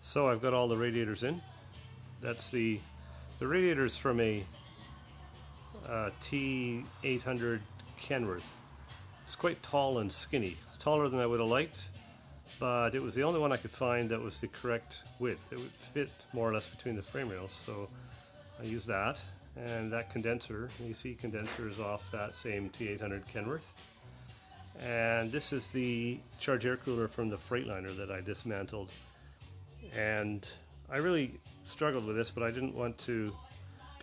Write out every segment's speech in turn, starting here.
So I've got all the radiators in. That's the radiators from a T800 Kenworth. It's quite tall and skinny, taller than I would have liked, but it was the only one I could find that was the correct width. It would fit more or less between the frame rails, so I used that. And that condenser, AC condenser, is off that same T800 Kenworth. And this is the charge air cooler from the Freightliner that I dismantled. And I really struggled with this, but I didn't want to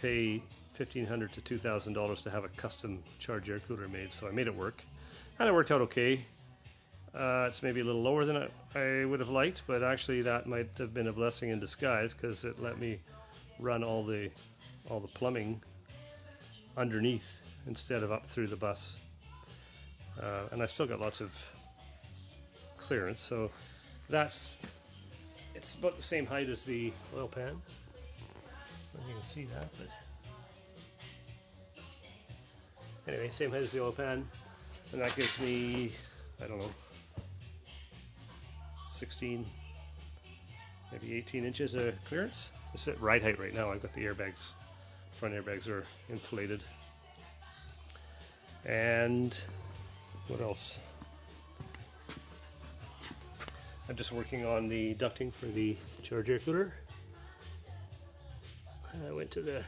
pay $1,500 to $2,000 to have a custom charge air cooler made, so I made it work. And it worked out okay. It's maybe a little lower than I would have liked, but actually that might have been a blessing in disguise, because it let me run all the plumbing underneath instead of up through the bus. And I've still got lots of clearance, so it's about the same height as the oil pan. I don't know if you can see that, but anyway, same height as the oil pan, and that gives me, I don't know, 16, maybe 18 inches of clearance. It's at ride height right now. I've got the airbags, front airbags are inflated. And what else? I'm just working on the ducting for the charge air cooler. I went to the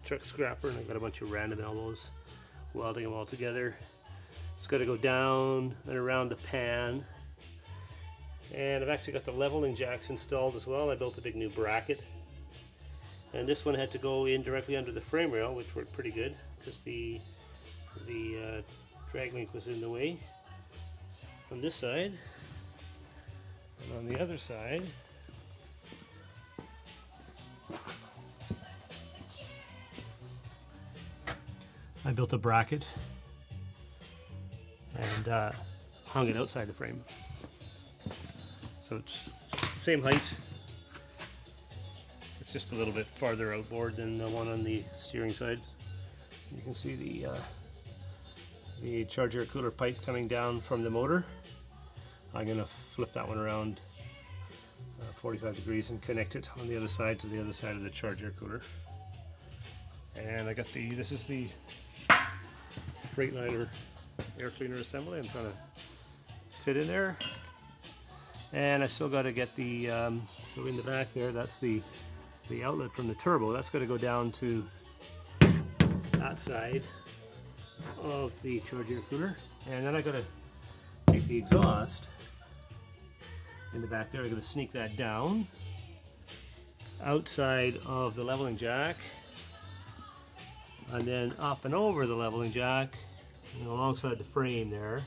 truck scrapper and I got a bunch of random elbows, welding them all together. It's got to go down and around the pan. And I've actually got the leveling jacks installed as well. I built a big new bracket. And this one had to go in directly under the frame rail, which worked pretty good because the drag link was in the way on this side. And on the other side, I built a bracket and hung it outside the frame. So it's the same height. It's just a little bit farther outboard than the one on the steering side. You can see the charge air cooler pipe coming down from the motor. I'm going to flip that one around 45 degrees and connect it on the other side to the other side of the charge air cooler. And I got this is the Freightliner air cleaner assembly. I'm trying to fit in there. And I still got to get the, so in the back there, that's the outlet from the turbo. That's got to go down to that side of the charge air cooler. And then I got to take the exhaust in the back there. I'm going to sneak that down outside of the leveling jack, and then up and over the leveling jack and alongside the frame there,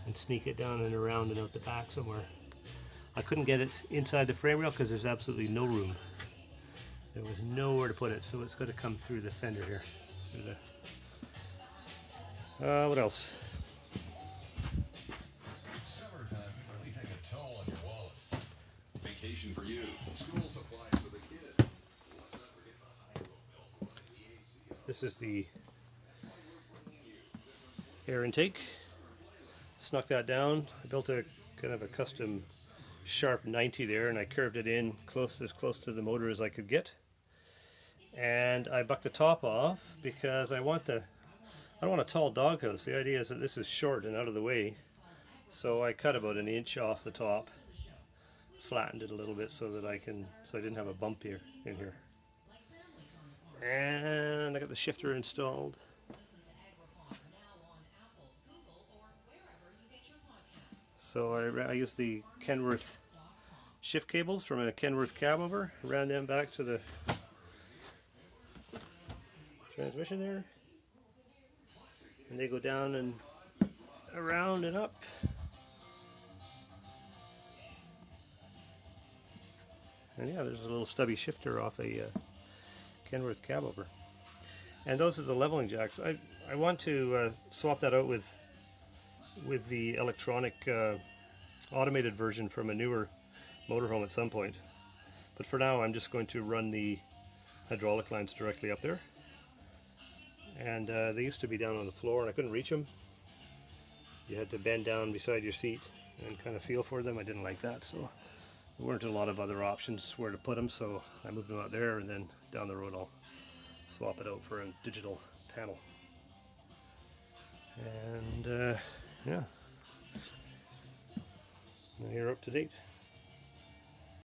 and sneak it down and around and out the back somewhere. I couldn't get it inside the frame rail because there's absolutely no room. There was nowhere to put it, so it's got to come through the fender here. What else? Summertime can really take a toll on your wallet. Vacation for you. School supplies for the kid. Let's not forget the hydro bill. This is the air intake. Snuck that down. I built a kind of a custom sharp 90 there, and I curved it in as close to the motor as I could get. And I bucked the top off because I don't want a tall doghouse. The idea is that this is short and out of the way, so I cut about an inch off the top, flattened it a little bit so that I didn't have a bump here in here. And I got the shifter installed. So I used the Kenworth shift cables from a Kenworth cab over, ran them back to the transmission there, and they go down and around and up. And yeah, there's a little stubby shifter off a Kenworth cab over. And those are the leveling jacks. I want to swap that out with the electronic automated version from a newer motorhome at some point. But for now, I'm just going to run the hydraulic lines directly up there. And they used to be down on the floor and I couldn't reach them. You had to bend down beside your seat and kind of feel for them. I didn't like that, so there weren't a lot of other options where to put them, so I moved them out there, and then down the road I'll swap it out for a digital panel. And yeah, you're up to date.